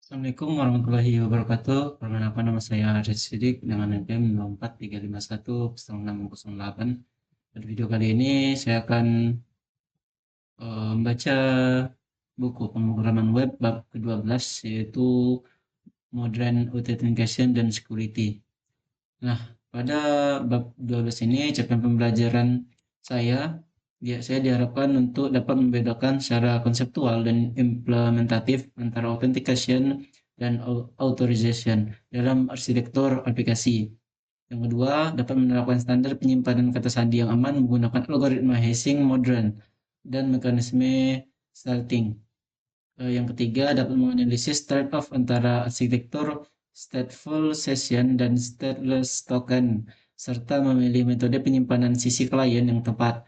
Assalamualaikum warahmatullahi wabarakatuh. Perkenalkan nama saya Aris Sidik dengan NPM 0435106608. Pada video kali ini saya akan membaca buku pemrograman web bab ke-12 yaitu Modern Authentication dan Security. Nah, pada bab 12 ini capaian pembelajaran saya saya diharapkan untuk dapat membedakan secara konseptual dan implementatif antara authentication dan authorization dalam arsitektur aplikasi. Yang kedua, dapat menerapkan standar penyimpanan kata sandi yang aman menggunakan algoritma hashing modern dan mekanisme salting. Yang ketiga, dapat menganalisis trade-off antara arsitektur stateful session dan stateless token, serta memilih metode penyimpanan sisi klien yang tepat.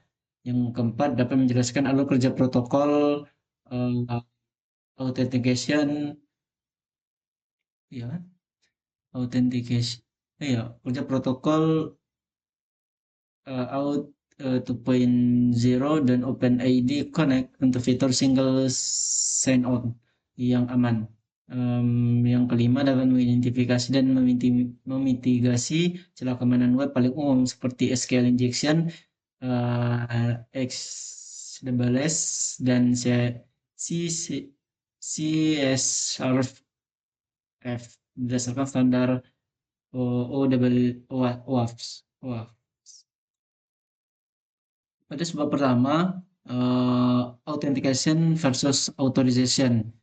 Yang keempat, dapat menjelaskan alur kerja protokol uh, authentication, ya, authentication, ya, kerja protokol out 2.0 dan OpenID Connect untuk fitur single sign-on yang aman. Yang kelima, dapat mengidentifikasi dan memitigasi celah keamanan web paling umum seperti SQL injection, XSS, dan CSRF berdasarkan standar OAuth. Pada sebab pertama, authentication versus authorization.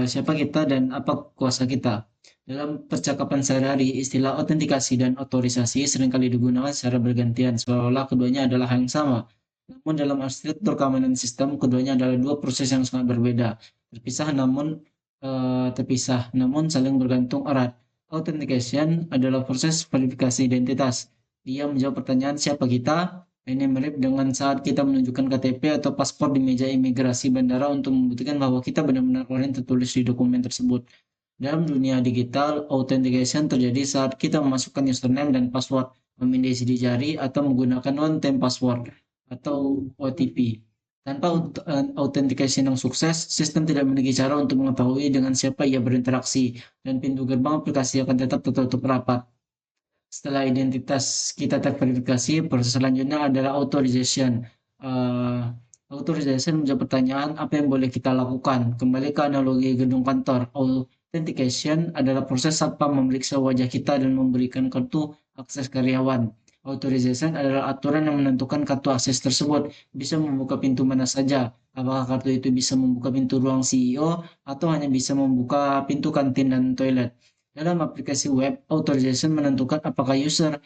Siapa kita dan apa kuasa kita? Dalam percakapan sehari-hari, istilah autentikasi dan otorisasi seringkali digunakan secara bergantian, seolah-olah keduanya adalah hal yang sama. Namun dalam arsitektur keamanan sistem, keduanya adalah dua proses yang sangat berbeda, terpisah namun saling bergantung erat. Authentication adalah proses verifikasi identitas. Dia menjawab pertanyaan siapa kita. Ini mirip dengan saat kita menunjukkan KTP atau paspor di meja imigrasi bandara untuk membuktikan bahwa kita benar-benar orang yang tertulis di dokumen tersebut. Dalam dunia digital, authentication terjadi saat kita memasukkan username dan password, memindai sidik jari, atau menggunakan one-time password atau OTP. Tanpa authentication yang sukses, sistem tidak memiliki cara untuk mengetahui dengan siapa ia berinteraksi, dan pintu gerbang aplikasi akan tetap tertutup rapat. Setelah identitas kita terverifikasi, proses selanjutnya adalah authorization. Authorization menjawab pertanyaan apa yang boleh kita lakukan. Kembali ke analogi gedung kantor. Authentication adalah proses satpam memeriksa wajah kita dan memberikan kartu akses karyawan. Authorization adalah aturan yang menentukan kartu akses tersebut bisa membuka pintu mana saja. Apakah kartu itu bisa membuka pintu ruang CEO atau hanya bisa membuka pintu kantin dan toilet. Dalam aplikasi web, authorization menentukan apakah user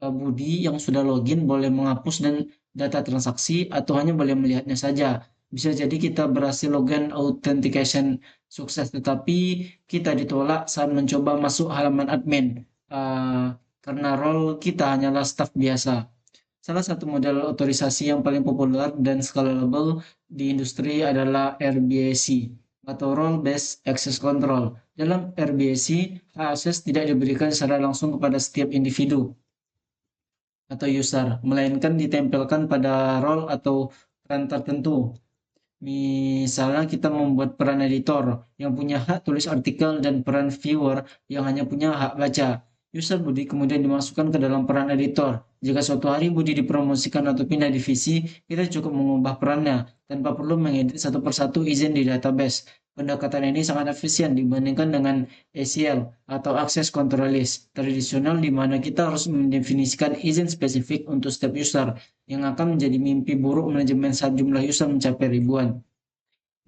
Budi yang sudah login boleh menghapus dan data transaksi atau hanya boleh melihatnya saja. Bisa jadi kita berhasil login authentication sukses, tetapi kita ditolak saat mencoba masuk halaman admin karena role kita hanyalah staf biasa. Salah satu model otorisasi yang paling populer dan scalable di industri adalah RBAC atau Role Based Access Control. Dalam RBAC, akses tidak diberikan secara langsung kepada setiap individu atau user, melainkan ditempelkan pada role atau peran tertentu. Misalnya kita membuat peran editor yang punya hak tulis artikel dan peran viewer yang hanya punya hak baca. User Budi kemudian dimasukkan ke dalam peran editor. Jika suatu hari Budi dipromosikan atau pindah divisi, kita cukup mengubah perannya tanpa perlu mengedit satu persatu izin di database. Pendekatan ini sangat efisien dibandingkan dengan ACL atau Access Control List tradisional di mana kita harus mendefinisikan izin spesifik untuk setiap user yang akan menjadi mimpi buruk manajemen saat jumlah user mencapai ribuan.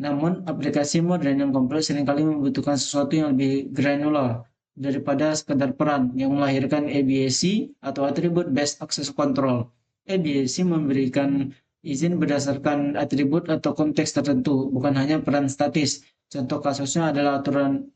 Namun, aplikasi modern yang kompleks seringkali membutuhkan sesuatu yang lebih granular daripada sekadar peran yang melahirkan ABAC atau Attribute Based Access Control. ABAC memberikan izin berdasarkan atribut atau konteks tertentu, bukan hanya peran statis. Contoh kasusnya adalah aturan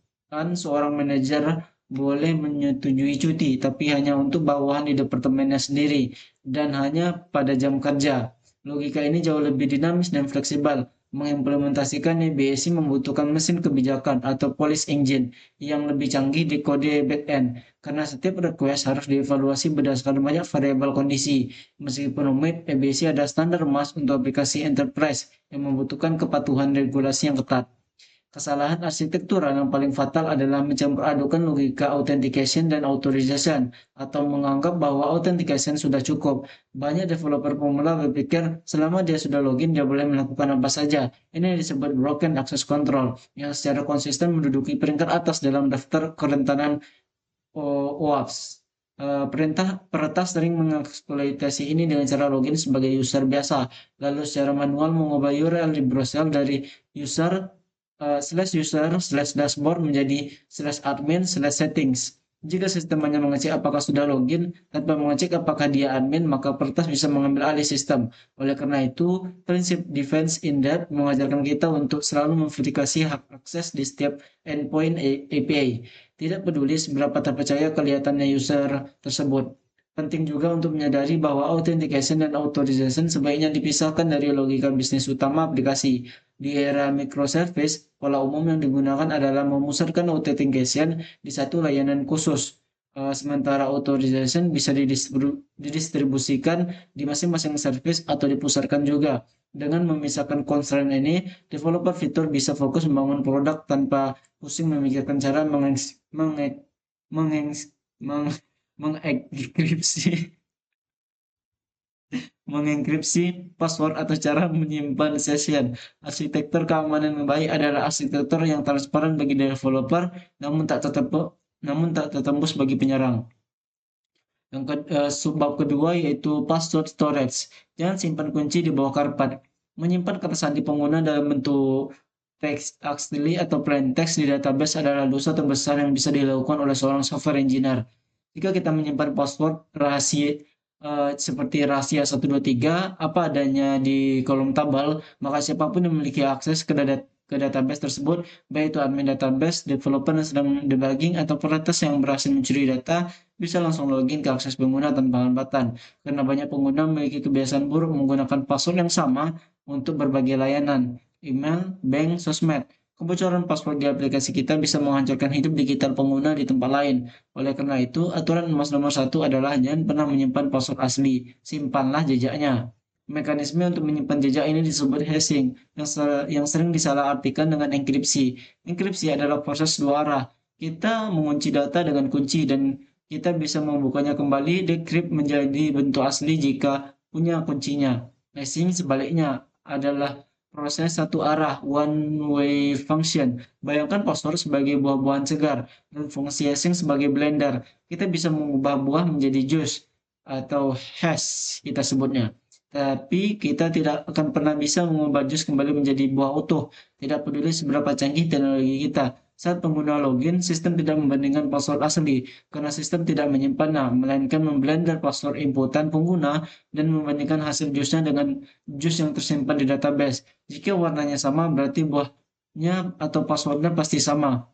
seorang manajer boleh menyetujui cuti, tapi hanya untuk bawahan di departemennya sendiri dan hanya pada jam kerja. Logika ini jauh lebih dinamis dan fleksibel. Mengimplementasikan BSI membutuhkan mesin kebijakan atau policy engine yang lebih canggih di kode backend, karena setiap request harus dievaluasi berdasarkan banyak variabel kondisi. Meskipun rumit, EBC ada standar emas untuk aplikasi enterprise yang membutuhkan kepatuhan regulasi yang ketat. Kesalahan arsitektural yang paling fatal adalah mencampur adukan logika authentication dan authorization, atau menganggap bahwa authentication sudah cukup. Banyak developer pemula berpikir selama dia sudah login, dia boleh melakukan apa saja. Ini disebut broken access control, yang secara konsisten menduduki peringkat atas dalam daftar kerentanan OAuth. Peretas sering mengeksploitasi ini dengan cara login sebagai user biasa, lalu secara manual mengubah URL di browser dari user slash dashboard menjadi slash admin slash settings. Jika sistem hanya mengecek apakah sudah login tanpa mengecek apakah dia admin, maka peretas bisa mengambil alih sistem. Oleh karena itu, prinsip defense in depth mengajarkan kita untuk selalu memverifikasi hak akses di setiap endpoint API. Tidak peduli seberapa terpercaya kelihatannya user tersebut. Penting juga untuk menyadari bahwa authentication dan authorization sebaiknya dipisahkan dari logika bisnis utama aplikasi. Di era microservice, pola umum yang digunakan adalah memusatkan authentication di satu layanan khusus. Sementara authorization bisa didistribusikan di masing-masing service atau dipusatkan juga. Dengan memisahkan constraint ini, developer fitur bisa fokus membangun produk tanpa pusing memikirkan cara mengenkripsi mengenkripsi password atau cara menyimpan session. Arsitektur keamanan yang baik adalah arsitektur yang transparan bagi developer, namun tak tertembus bagi penyerang. Subbab kedua yaitu password storage. Jangan simpan kunci di bawah karpet. Menyimpan kata sandi pengguna dalam bentuk teks asli atau plain text di database adalah dosa terbesar yang bisa dilakukan oleh seorang software engineer. Jika kita menyimpan password rahasia seperti rahasia 123 apa adanya di kolom tabel, maka siapapun yang memiliki akses ke database tersebut, baik itu admin database, developer yang sedang debugging, atau peretas yang berhasil mencuri data, bisa langsung login ke akses pengguna tanpa hambatan. Karena banyak pengguna memiliki kebiasaan buruk menggunakan password yang sama untuk berbagai layanan, email, bank, sosmed. Kebocoran password di aplikasi kita bisa menghancurkan hidup digital pengguna di tempat lain. Oleh karena itu, aturan emas nomor satu adalah jangan pernah menyimpan password asli, simpanlah jejaknya. Mekanisme untuk menyimpan jejak ini disebut hashing, yang sering disalahartikan dengan enkripsi. Enkripsi adalah proses dua arah. Kita mengunci data dengan kunci dan kita bisa membukanya kembali, decrypt menjadi bentuk asli jika punya kuncinya. Hashing sebaliknya adalah proses satu arah, one way function. Bayangkan password sebagai buah-buahan segar dan fungsi hashing sebagai blender. Kita bisa mengubah buah menjadi jus atau hash kita sebutnya. Tapi kita tidak akan pernah bisa mengubah jus kembali menjadi buah utuh. Tidak peduli seberapa canggih teknologi kita. Saat pengguna login, sistem tidak membandingkan password asli karena sistem tidak menyimpannya, melainkan memblender password inputan pengguna dan membandingkan hasil jusnya dengan jus yang tersimpan di database. Jika warnanya sama, berarti buahnya atau passwordnya pasti sama.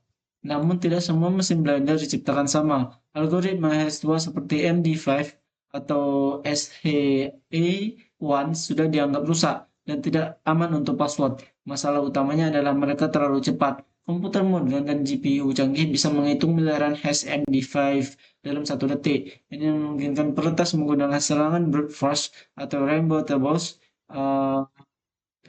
Namun tidak semua mesin blender diciptakan sama. Algoritma hash 2 seperti MD5 atau SHA-1 sudah dianggap rusak dan tidak aman untuk password. Masalah utamanya adalah mereka terlalu cepat. Komputer modern dan GPU canggih bisa menghitung miliaran hash MD5 dalam 1 detik. Ini memungkinkan peretas menggunakan serangan brute force atau rainbow tables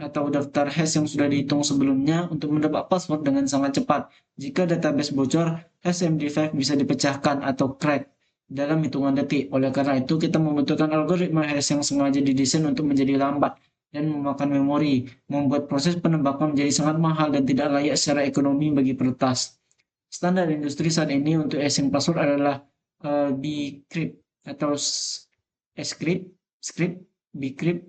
atau daftar hash yang sudah dihitung sebelumnya untuk mendapat password dengan sangat cepat. Jika database bocor, hash MD5 bisa dipecahkan atau crack dalam hitungan detik. Oleh karena itu, kita membutuhkan algoritma hash yang sengaja didesain untuk menjadi lambat dan memakan memori, membuat proses penembakan menjadi sangat mahal dan tidak layak secara ekonomi bagi peretas. Standar industri saat ini untuk hashing password adalah Bcrypt atau Script, Bcrypt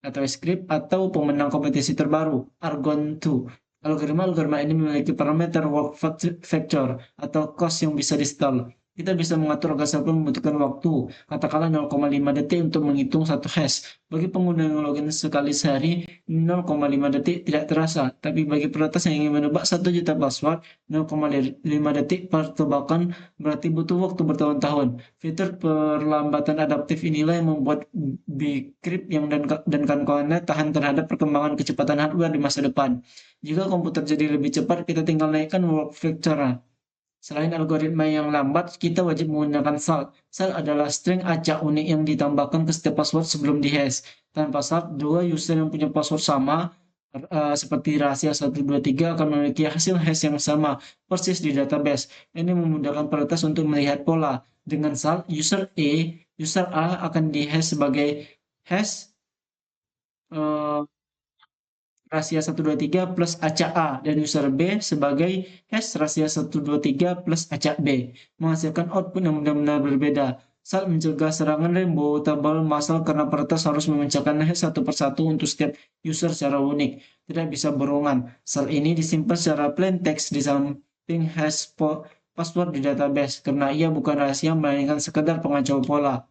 atau script atau pemenang kompetisi terbaru, Argon 2. Algoritma ini memiliki parameter work factor atau cost yang bisa di-stall. Kita bisa mengatur agar server membutuhkan waktu, katakanlah 0,5 detik untuk menghitung satu hash. Bagi pengguna yang login sekali sehari, 0,5 detik tidak terasa. Tapi bagi peretas yang ingin menebak 1 juta password, 0,5 detik pertebakan berarti butuh waktu bertahun-tahun. Fitur perlambatan adaptif inilah yang membuat Bcrypt dan kawan-kawannya tahan terhadap perkembangan kecepatan hardware di masa depan. Jika komputer jadi lebih cepat, kita tinggal naikkan work factor. Selain algoritma yang lambat, kita wajib menggunakan salt. Salt adalah string acak unik yang ditambahkan ke setiap password sebelum dihash. Tanpa salt, dua user yang punya password sama seperti rahasia 123 akan memiliki hasil hash yang sama persis di database. Ini memudahkan peretas untuk melihat pola. Dengan sal user A akan dihash sebagai hash eh, rahasia 123 plus acak A dan user B sebagai hash rahasia 123 plus acak B, menghasilkan output yang benar-benar berbeda. Sal mencegah serangan rainbow tabel massal karena peretas harus memecahkan hash satu persatu untuk setiap user secara unik, tidak bisa borongan. Sal ini disimpan secara plain text di samping hash password di database, karena ia bukan rahasia melainkan sekadar pengacau pola.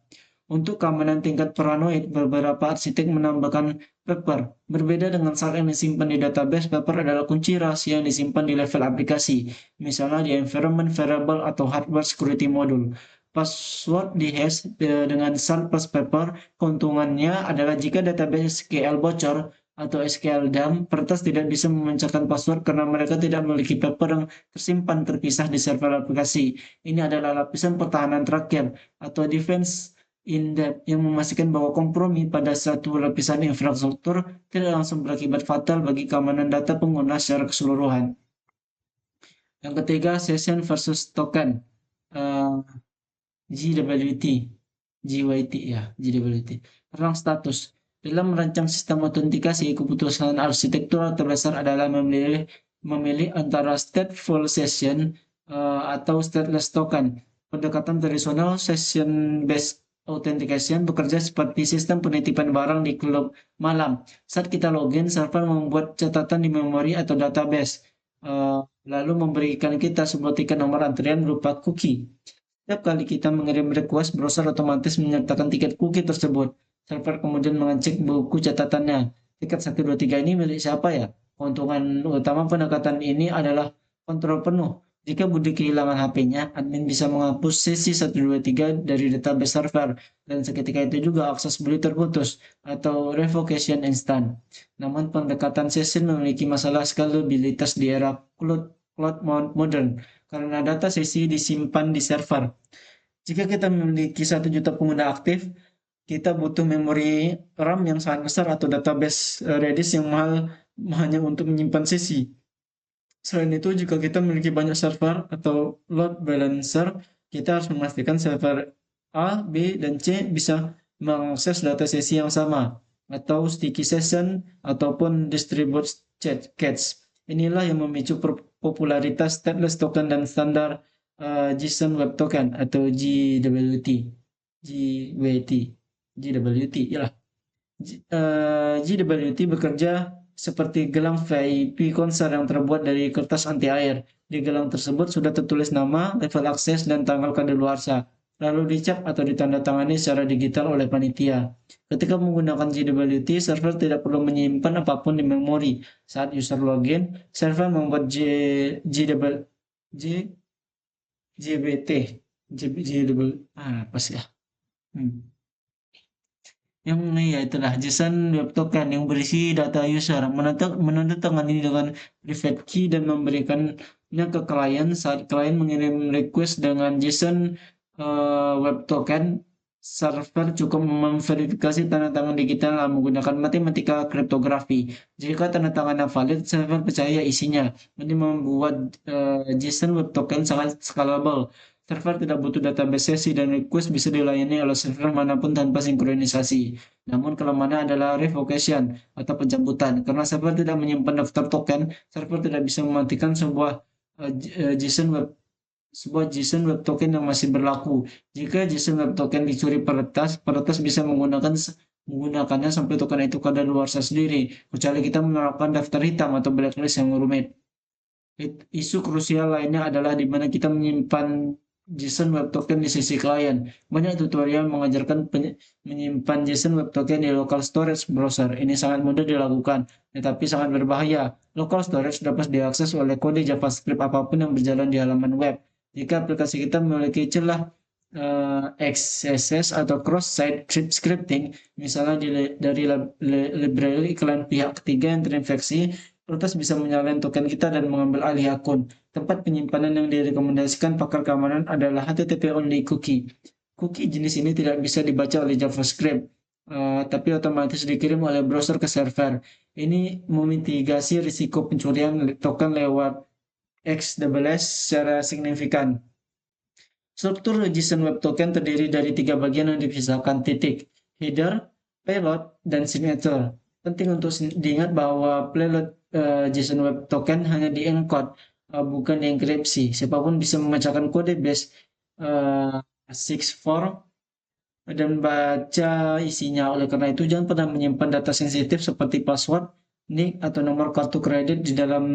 Untuk keamanan tingkat paranoid, beberapa arsitek menambahkan paper. Berbeda dengan sal yang disimpan di database, paper adalah kunci rahasia yang disimpan di level aplikasi, misalnya di environment variable atau hardware security module. Password dihash dengan sal plus paper. Keuntungannya adalah jika database SQL bocor atau SQL dump, peretas tidak bisa memecahkan password karena mereka tidak memiliki paper yang tersimpan terpisah di server aplikasi. Ini adalah lapisan pertahanan terakhir atau defense in-depth yang memastikan bahwa kompromi pada satu lapisan infrastruktur tidak langsung berakibat fatal bagi keamanan data pengguna secara keseluruhan. Yang ketiga, session versus token. GWT. GWT ya, GWT. Perang status. Dalam merancang sistem autentikasi, keputusan arsitektural terbesar adalah memilih antara stateful session atau stateless token. Pendekatan tradisional session-based authentication bekerja seperti sistem penitipan barang di klub malam. Saat kita login, server membuat catatan di memori atau database, lalu memberikan kita sebuah tiket nomor antrian berupa cookie. Setiap kali kita mengirim request, browser otomatis menyertakan tiket cookie tersebut. Server kemudian mengecek buku catatannya. Tiket 123 ini milik siapa ya? Keuntungan utama pendekatan ini adalah kontrol penuh. Jika Budi kehilangan HP-nya, admin bisa menghapus sesi 123 dari database server, dan seketika itu juga akses Budi terputus, atau revocation instant. Namun pendekatan session memiliki masalah scalabilitas di era cloud modern, karena data sesi disimpan di server. Jika kita memiliki 1 juta pengguna aktif, kita butuh memori RAM yang sangat besar atau database Redis yang mahal hanya untuk menyimpan sesi. Selain itu, jika kita memiliki banyak server atau load balancer, kita harus memastikan server A, B, dan C bisa mengakses data sesi yang sama, atau sticky session, ataupun distributed cache. Inilah yang memicu popularitas stateless token dan standar JSON Web Token atau GWT. GWT, yalah. GWT bekerja seperti gelang VIP konser yang terbuat dari kertas anti air. Di gelang tersebut sudah tertulis nama, level akses, dan tanggal kadaluarsa, lalu dicap atau ditandatangani secara digital oleh panitia. Ketika menggunakan GWT, server tidak perlu menyimpan apapun di memori. Saat user login, server membuat apa sih ya? Yang ya itulah JSON Web Token yang berisi data user, menandatangani dengan private key dan memberikannya ke klien. Saat klien mengirim request dengan JSON Web Token, server cukup memverifikasi tanda tangan digital menggunakan matematika kriptografi. Jika tanda tangannya valid, server percaya isinya. Ini membuat JSON Web Token sangat scalable. Server tidak butuh database sesi dan request bisa dilayani oleh server manapun tanpa sinkronisasi. Namun kelemahannya adalah revocation atau pencabutan. Karena server tidak menyimpan daftar token, server tidak bisa mematikan sebuah JSON Web Token yang masih berlaku. Jika JSON Web Token dicuri peretas, peretas bisa menggunakannya sampai token itu kadaluarsa sendiri, kecuali kita menerapkan daftar hitam atau blacklist yang rumit. Isu krusial lainnya adalah di mana kita menyimpan JSON Web Token di sisi klien. Banyak tutorial mengajarkan menyimpan JSON Web Token di local storage browser. Ini sangat mudah dilakukan, tetapi sangat berbahaya. Local storage dapat diakses oleh kode JavaScript apapun yang berjalan di halaman web. Jika aplikasi kita memiliki celah XSS atau cross-site scripting, misalnya dari library iklan pihak ketiga yang terinfeksi, peretas bisa menyalakan token kita dan mengambil alih akun. Tempat penyimpanan yang direkomendasikan pakar keamanan adalah HTTP only cookie. Cookie jenis ini tidak bisa dibaca oleh JavaScript. tapi otomatis dikirim oleh browser ke server. Ini memitigasi risiko pencurian token lewat XWS secara signifikan. Struktur JSON Web Token terdiri dari tiga bagian yang dipisahkan titik, header, payload, dan signature. Penting untuk diingat bahwa payload JSON Web Token hanya di-encode, bukan dienkripsi. Siapapun bisa memecahkan kode base 64 dan baca isinya. Oleh karena itu, jangan pernah menyimpan data sensitif seperti password, nick, atau nomor kartu kredit di dalam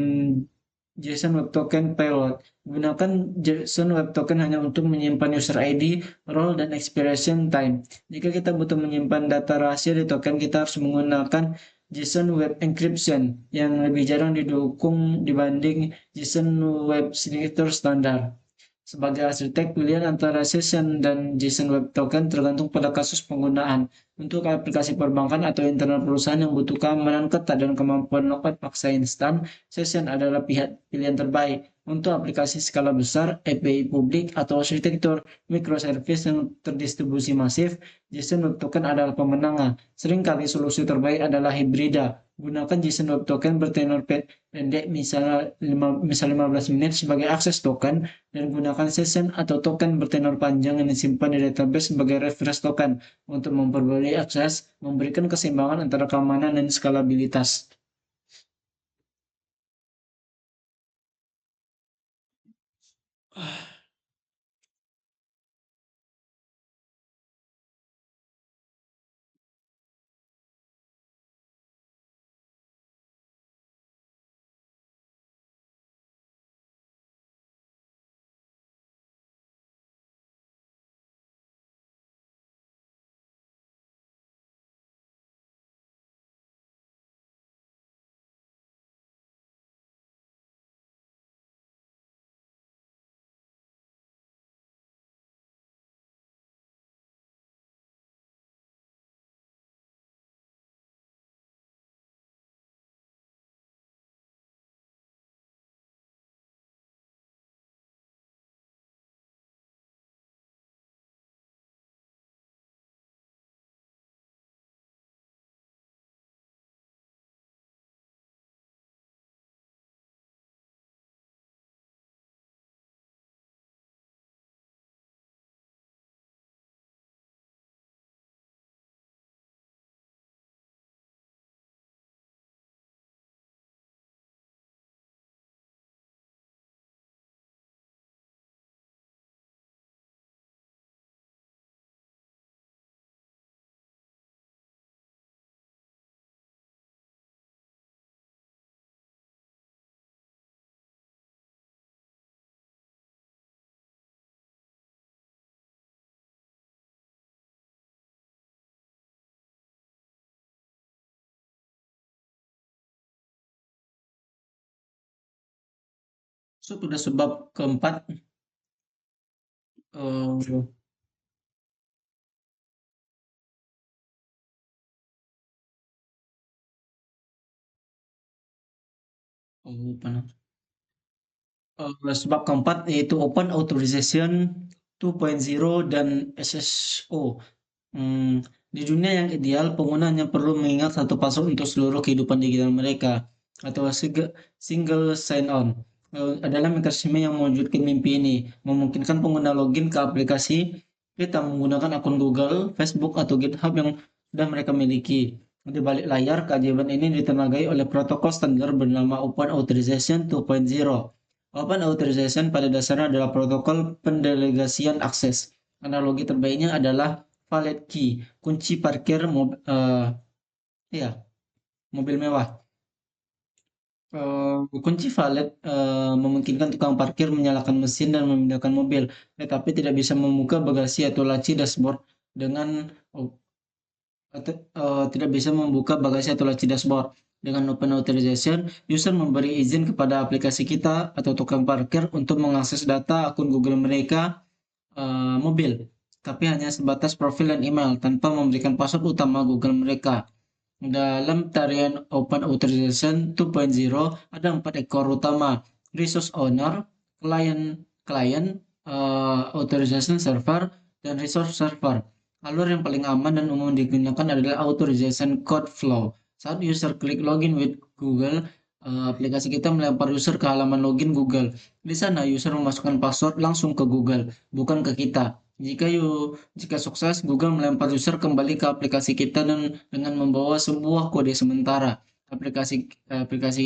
JSON Web Token payload. Gunakan JSON Web Token hanya untuk menyimpan user ID, role, dan expiration time. Jika kita butuh menyimpan data rahasia di token, kita harus menggunakan JSON Web Encryption yang lebih jarang didukung dibanding JSON Web Signature standar. Sebagai arsitek, pilihan antara session dan JSON Web Token tergantung pada kasus penggunaan. Untuk aplikasi perbankan atau internal perusahaan yang butuh keamanan ketat dan kemampuan logout paksa instan, session adalah pilihan terbaik. Untuk aplikasi skala besar, API publik, atau arsitektur microservice yang terdistribusi masif, JSON Web Token adalah pemenangnya. Seringkali solusi terbaik adalah hibrida. Gunakan JSON Web Token bertenor pendek, misal 15 menit sebagai akses token, dan gunakan session atau token bertenor panjang yang disimpan di database sebagai reference token untuk memperoleh akses, memberikan keseimbangan antara keamanan dan skalabilitas. So, pada sebab keempat, eh, sebab keempat yaitu Open Authorization 2.0 dan SSO. Di dunia yang ideal, pengguna hanya perlu mengingat satu password untuk seluruh kehidupan digital mereka, atau single sign-on. Adalah mekanisme yang mewujudkan mimpi ini, memungkinkan pengguna login ke aplikasi kita menggunakan akun Google, Facebook, atau GitHub yang sudah mereka miliki. Di balik layar, keajaiban ini ditenagai oleh protokol standar bernama Open Authorization 2.0. Open Authorization pada dasarnya adalah protokol pendelegasian akses. Analogi terbaiknya adalah valet key, kunci parkir ya, mobil mewah. Kunci valet memungkinkan tukang parkir menyalakan mesin dan memindahkan mobil, tetapi tidak bisa membuka bagasi atau laci dashboard dengan tidak bisa membuka bagasi atau laci dashboard. Dengan Open Authorization, user memberi izin kepada aplikasi kita atau tukang parkir untuk mengakses data akun Google mereka mobil, tapi hanya sebatas profil dan email tanpa memberikan password utama Google mereka. Dalam tarian Open Authorization 2.0 ada 4 ekor utama: Resource Owner, Client, Authorization Server, dan Resource Server. Alur yang paling aman dan umum digunakan adalah authorization code flow. Saat user klik login with Google, aplikasi kita melempar user ke halaman login Google. Di sana user memasukkan password langsung ke Google, bukan ke kita. Jika sukses, Google melempar user kembali ke aplikasi kita dan dengan membawa sebuah kode sementara. Aplikasi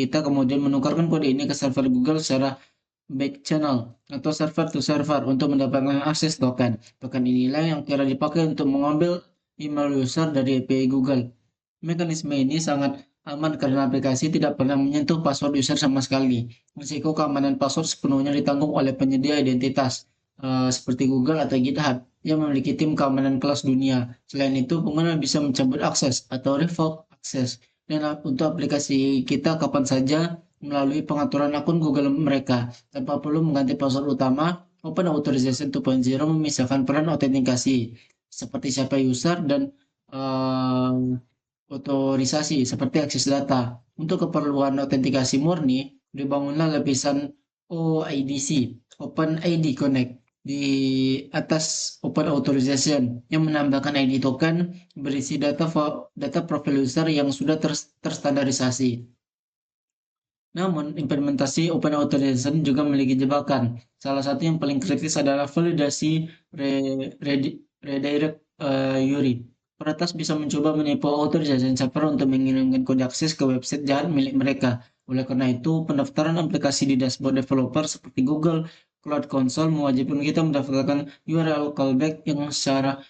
kita kemudian menukarkan kode ini ke server Google secara back channel atau server to server untuk mendapatkan akses token. Token inilah yang kira dipakai untuk mengambil email user dari API Google. Mekanisme ini sangat aman karena aplikasi tidak pernah menyentuh password user sama sekali. Risiko keamanan password sepenuhnya ditanggung oleh penyedia identitas seperti Google atau GitHub yang memiliki tim keamanan kelas dunia. Selain itu, pengguna bisa mencabut akses atau revoke akses dan untuk aplikasi kita kapan saja melalui pengaturan akun Google mereka tanpa perlu mengganti password utama. Open Authorization 2.0 memisahkan peran autentikasi seperti siapa user dan uh, otorisasi seperti akses data. Untuk keperluan autentikasi murni, dibangunlah lapisan OIDC, Open ID Connect, di atas Open Authorization yang menambahkan ID token berisi data profil user yang sudah terstandarisasi. Namun, implementasi Open Authorization juga memiliki jebakan. Salah satu yang paling kritis adalah validasi redirect URI. Peretas bisa mencoba menipu authorization server untuk mengirimkan kode akses ke website jahat milik mereka. Oleh karena itu, pendaftaran aplikasi di dashboard developer seperti Google Cloud Console mewajibkan kita mendaftarkan URL callback yang sah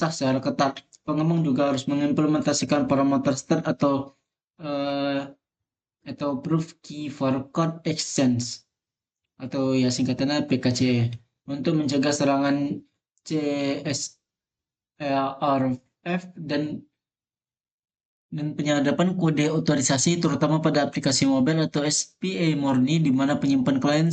secara ketat. Pengembang juga harus mengimplementasikan parameter start eh, atau Proof Key for Code Exchange atau ya singkatannya PKCE untuk mencegah serangan CSRF dan penyadapan kode otorisasi terutama pada aplikasi mobile atau SPA murni di mana penyimpan klien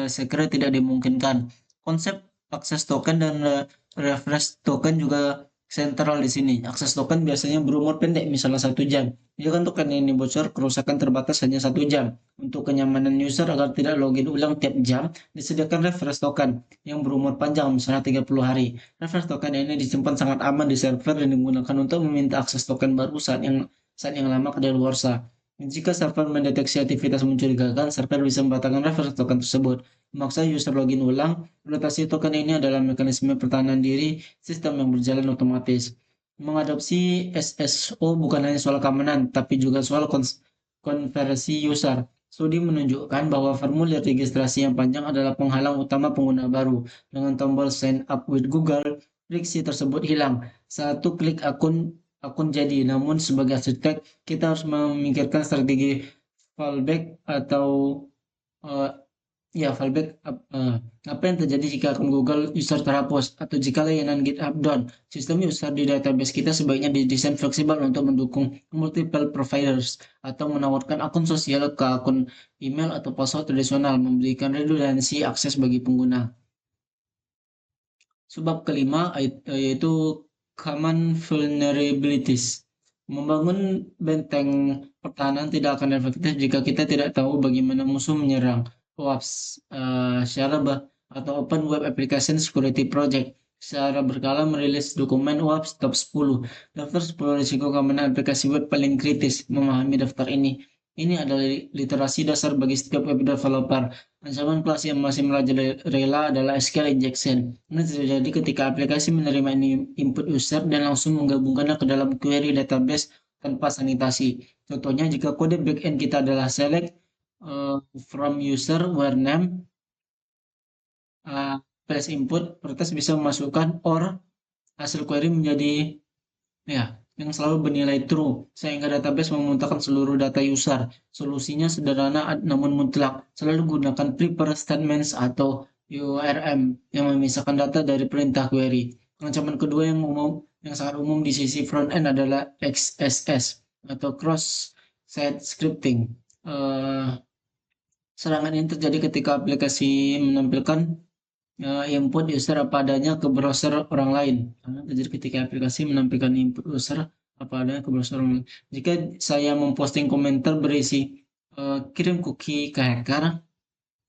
sekira tidak dimungkinkan. Konsep akses token dan refresh token juga sentral di sini. Akses token biasanya berumur pendek, misalnya 1 jam. Jika token ini bocor, kerusakan terbatas hanya 1 jam. Untuk kenyamanan user agar tidak login ulang tiap jam, disediakan refresh token yang berumur panjang, misalnya 30 hari. Refresh token ini disimpan sangat aman di server dan digunakan untuk meminta akses token baru saat yang lama kadaluarsa. Jika server mendeteksi aktivitas mencurigakan, server bisa membatalkan refresh token tersebut. Memaksa user login ulang, rotasi token ini adalah mekanisme pertahanan diri sistem yang berjalan otomatis. Mengadopsi SSO bukan hanya soal keamanan, tapi juga soal konversi user. Studi menunjukkan bahwa formulir registrasi yang panjang adalah penghalang utama pengguna baru. Dengan tombol sign up with Google, friksi tersebut hilang. Satu klik akun jadi, namun sebagai arsitek, kita harus memikirkan strategi fallback atau uh, fallback. Apa yang terjadi jika akun Google user terhapus atau jika layanan GitHub down? Sistem user di database kita sebaiknya didesain fleksibel untuk mendukung multiple providers atau menawarkan akun sosial ke akun email atau password tradisional, memberikan redundansi akses bagi pengguna. Sebab kelima yaitu common vulnerabilities. Membangun benteng pertahanan tidak akan efektif jika kita tidak tahu bagaimana musuh menyerang. OWASP atau Open Web Application Security Project secara berkala merilis dokumen OWASP Top 10. Daftar 10 risiko keamanan aplikasi web paling kritis. Memahami daftar ini. Ini adalah literasi dasar bagi setiap web developer. Ancaman kelas yang masih merajalela adalah SQL injection. Ini terjadi ketika aplikasi menerima input user dan langsung menggabungkannya ke dalam query database tanpa sanitasi. Contohnya, jika kode backend kita adalah select from user where name place input, peretas bisa memasukkan or hasil query menjadi ya yang selalu bernilai true sehingga database memuntahkan seluruh data user. Solusinya sederhana namun mutlak. Selalu gunakan prepare statements atau URM yang memisahkan data dari perintah query. Ancaman kedua yang sangat umum di sisi front end adalah XSS atau cross site scripting. Serangan ini terjadi ketika aplikasi menampilkan input user apa adanya ke browser orang lain. Jadi ketika aplikasi menampilkan input user apa adanya ke browser orang lain. Jika saya memposting komentar berisi kirim cookie ke hacker,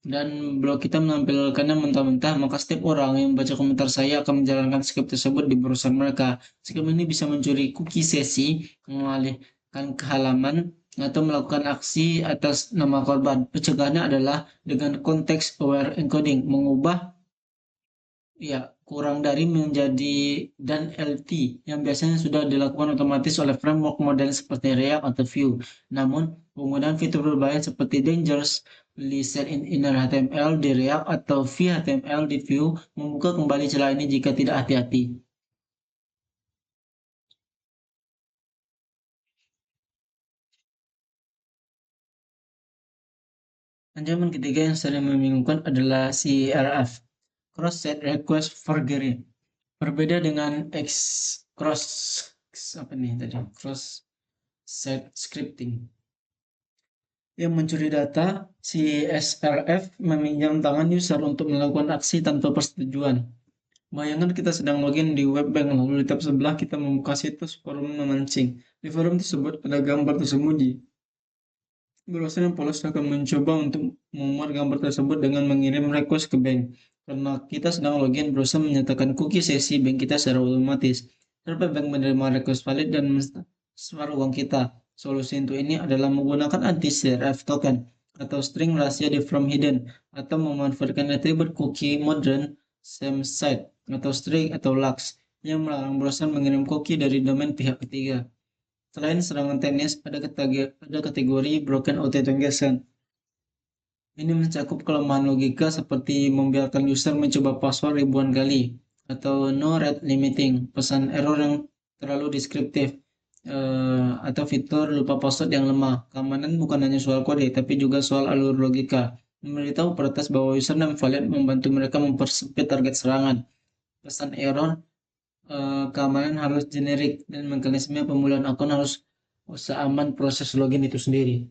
dan blog kita menampilkannya mentah-mentah, maka setiap orang yang membaca komentar saya akan menjalankan skrip tersebut di browser mereka. Skrip ini bisa mencuri cookie sesi, mengalihkan ke halaman, atau melakukan aksi atas nama korban. Pencegahannya adalah dengan context aware encoding, mengubah ya kurang dari menjadi dan LT yang biasanya sudah dilakukan otomatis oleh framework model seperti React atau Vue. Namun, penggunaan fitur berbahaya seperti dangerously set in inner HTML di React atau VHTML di Vue membuka kembali celah ini jika tidak hati-hati. Ancaman ketiga yang sering membingungkan adalah CRF, Cross-Site Request Forgery. Berbeda dengan cross apa nih tadi? Cross-site scripting yang mencuri data, CSRF meminjam tangan user untuk melakukan aksi tanpa persetujuan. Bayangkan kita sedang login di web bank, lalu di tab sebelah kita membuka situs forum memancing. Di forum tersebut ada gambar tersembunyi. Browser yang polos akan mencoba untuk memuat gambar tersebut dengan mengirim request ke bank. Karena kita sedang login, browser menyatakan cookie sesi bank kita secara otomatis. Sampai bank menerima request valid dan mentransfer uang kita. Solusi untuk ini adalah menggunakan anti-CRF token atau string rahasia di from hidden, atau memanfaatkan atribut cookie modern same site atau string atau lux yang melarang browser mengirim cookie dari domain pihak ketiga. Selain serangan teknis, ada kategori broken authentication. Ini mencakup kelemahan logika seperti membiarkan user mencoba password ribuan kali, atau no rate limiting, pesan error yang terlalu deskriptif, atau fitur lupa password yang lemah. Keamanan bukan hanya soal kode, tapi juga soal alur logika. Memberitahu peretas bahwa username valid membantu mereka mempersempit target serangan. Pesan error, keamanan harus generik, dan mekanisme pemulihan akun harus seaman proses login itu sendiri.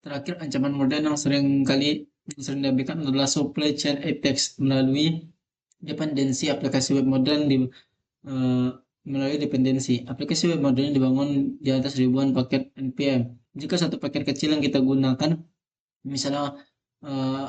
Terakhir, ancaman modern yang sering diabaikan adalah supply chain attacks melalui dependensi aplikasi web modern eh, melalui dependensi. Aplikasi web modern dibangun di atas ribuan paket npm. Jika satu paket kecil yang kita gunakan, misalnya eh,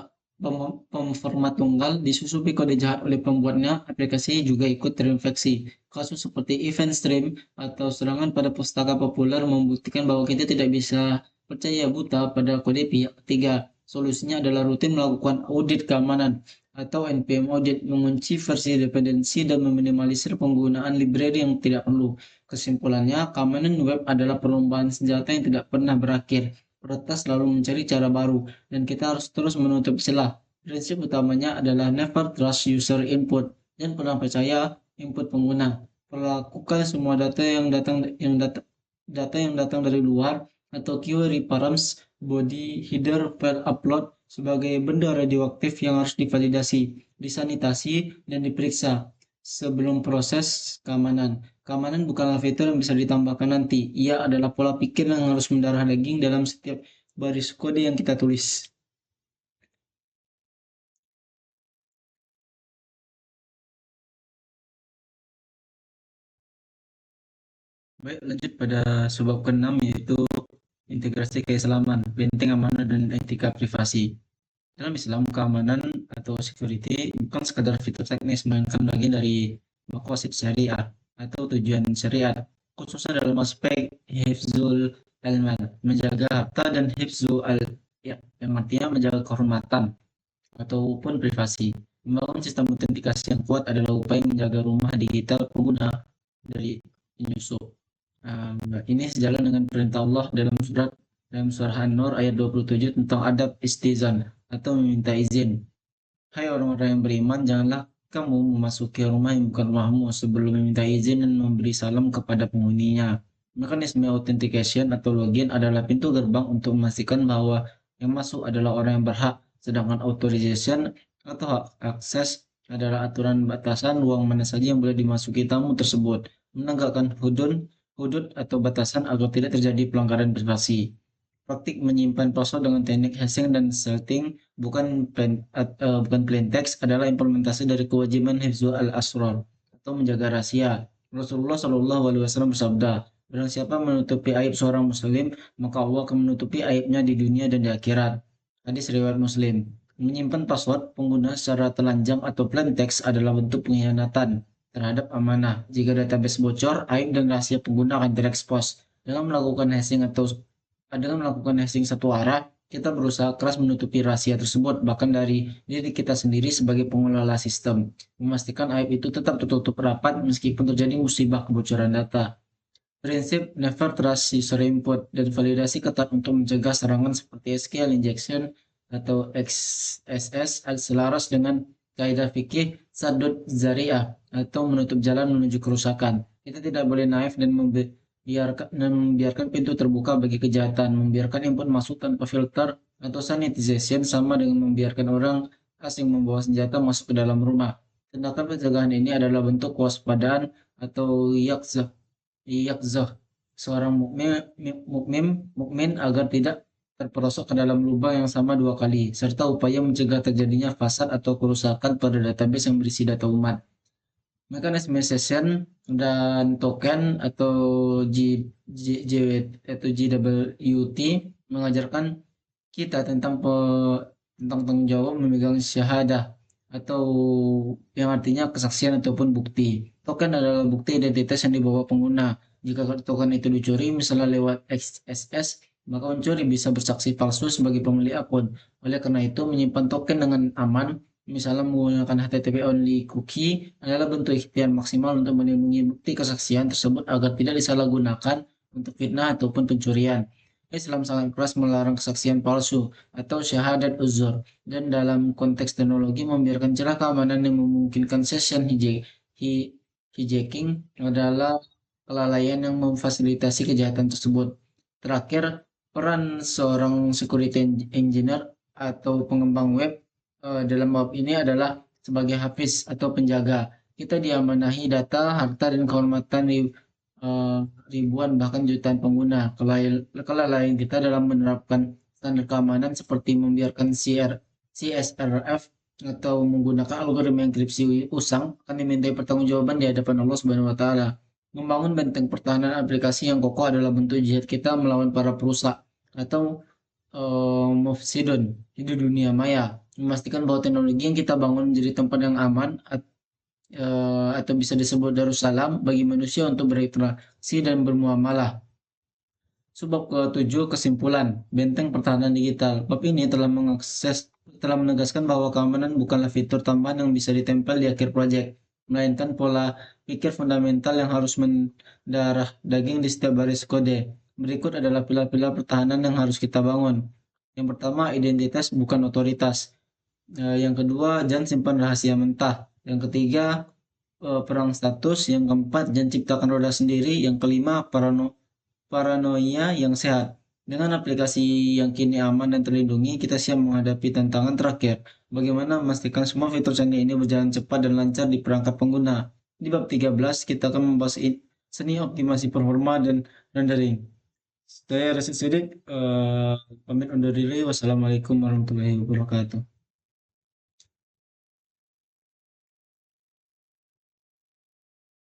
pemformat tunggal, disusupi kode jahat oleh pembuatnya, aplikasi juga ikut terinfeksi. Kasus seperti event stream atau serangan pada pustaka populer membuktikan bahwa kita tidak bisa percaya buta pada kode pihak ketiga. Solusinya adalah rutin melakukan audit keamanan atau NPM audit, mengunci versi dependensi dan meminimalisir penggunaan library yang tidak perlu. Kesimpulannya, keamanan web adalah perlombaan senjata yang tidak pernah berakhir. Peretas selalu mencari cara baru, dan kita harus terus menutup celah. Prinsip utamanya adalah never trust user input, dan pernah percaya input pengguna. Perlakukan semua data yang datang dari luar atau query params body header file upload sebagai benda radioaktif yang harus divalidasi, disanitasi, dan diperiksa sebelum proses keamanan. Keamanan bukanlah fitur yang bisa ditambahkan nanti. Ia adalah pola pikir yang harus mendarah daging dalam setiap baris kode yang kita tulis. Baik, lanjut pada sebab keenam, yaitu integrasi keislaman, benteng amanah, dan etika privasi. Dalam Islam, keamanan atau security bukan sekadar fitur teknis, melainkan bagian dari maqasid syariat atau tujuan syariat, khususnya dalam aspek hifzul ilman, menjaga harta, dan hifzul al, ya, yang artinya menjaga kehormatan ataupun privasi. Membangun sistem autentikasi yang kuat adalah upaya menjaga rumah digital pengguna dari penyusup. Ini sejalan dengan perintah Allah dalam surah An-Nur ayat 27 tentang adab istizan atau meminta izin. Hai orang-orang yang beriman, janganlah kamu memasuki rumah yang bukan rumahmu sebelum meminta izin dan memberi salam kepada penghuninya. Mekanisme authentication atau login adalah pintu gerbang untuk memastikan bahwa yang masuk adalah orang yang berhak, sedangkan authorization atau hak akses adalah aturan batasan ruang mana saja yang boleh dimasuki tamu tersebut, menegakkan hudud atau batasan agar tidak terjadi pelanggaran privasi. Praktik menyimpan password dengan teknik hashing dan salting bukan plain text adalah implementasi dari kewajiban hifzul al-asrar atau menjaga rahasia. Rasulullah Shallallahu Alaihi Wasallam bersabda, "Barang siapa menutupi aib seorang Muslim, maka Allah akan menutupi aibnya di dunia dan di akhirat." Hadis riwayat Muslim. Menyimpan password pengguna secara telanjang atau plain text adalah bentuk pengkhianatan terhadap amanah. Jika database bocor, aib dan rahasia pengguna akan terekspos. Dengan melakukan hashing satu arah, kita berusaha keras menutupi rahasia tersebut, bahkan dari diri kita sendiri sebagai pengelola sistem. Memastikan aib itu tetap tertutup rapat meskipun terjadi musibah kebocoran data. Prinsip never trust user input dan validasi ketat untuk mencegah serangan seperti SQL injection atau XSS selaras dengan kaidah fikih sadud zariah atau menutup jalan menuju kerusakan. Kita tidak boleh naif dan membiarkan pintu terbuka bagi kejahatan, membiarkan input masuk tanpa filter atau sanitization sama dengan membiarkan orang asing membawa senjata masuk ke dalam rumah. Tindakan pencegahan ini adalah bentuk kewaspadaan atau yaqzah seorang mukmin agar tidak terperosok ke dalam lubang yang sama dua kali, serta upaya mencegah terjadinya fasad atau kerusakan pada database yang berisi data umat. Mekanisme session dan token atau GWT mengajarkan kita tentang tanggung jawab memegang syahadah atau yang artinya kesaksian ataupun bukti. Token adalah bukti identitas yang dibawa pengguna. Jika token itu dicuri, misalnya lewat XSS, maka pencuri bisa bersaksi palsu sebagai pemilik akun. Oleh karena itu, menyimpan token dengan aman, misalnya menggunakan HTTP only cookie, adalah bentuk ikhtiar maksimal untuk melindungi bukti kesaksian tersebut agar tidak disalahgunakan untuk fitnah ataupun pencurian. Islam sangat keras melarang kesaksian palsu atau syahadat uzur, dan dalam konteks teknologi membiarkan celah keamanan yang memungkinkan session hijacking adalah kelalaian yang memfasilitasi kejahatan tersebut. Terakhir, peran seorang security engineer atau pengembang web dalam bab ini adalah sebagai hafiz atau penjaga. Kita diamanahi data, harta, dan kehormatan eh, ribuan bahkan jutaan pengguna. Kelalaian kita dalam menerapkan standar keamanan seperti membiarkan CSRF atau menggunakan algoritma enkripsi usang akan dimintai pertanggungjawaban di hadapan Allah Subhanahu wa taala. Membangun benteng pertahanan aplikasi yang kokoh adalah bentuk jihad kita melawan para perusak atau mufsidun di dunia maya. Memastikan bahwa teknologi yang kita bangun menjadi tempat yang aman atau bisa disebut Darussalam bagi manusia untuk berinteraksi dan bermuamalah. Sebab ketujuh, kesimpulan benteng pertahanan digital. Bab ini telah menegaskan bahwa keamanan bukanlah fitur tambahan yang bisa ditempel di akhir proyek, melainkan pola pikir fundamental yang harus mendarah daging di setiap baris kode. Berikut adalah pilar-pilar pertahanan yang harus kita bangun. Yang pertama, identitas bukan otoritas. Yang kedua, jangan simpan rahasia mentah. Yang ketiga, perang status. Yang keempat, jangan ciptakan roda sendiri. Yang kelima, paranoia yang sehat. Dengan aplikasi yang kini aman dan terlindungi, kita siap menghadapi tantangan terakhir. Bagaimana memastikan semua fitur canggih ini berjalan cepat dan lancar di perangkat pengguna. Di bab 13, kita akan membahas seni optimasi performa dan rendering. Saya Rasid Sidik, pamit undur diri. Wassalamualaikum warahmatullahi wabarakatuh.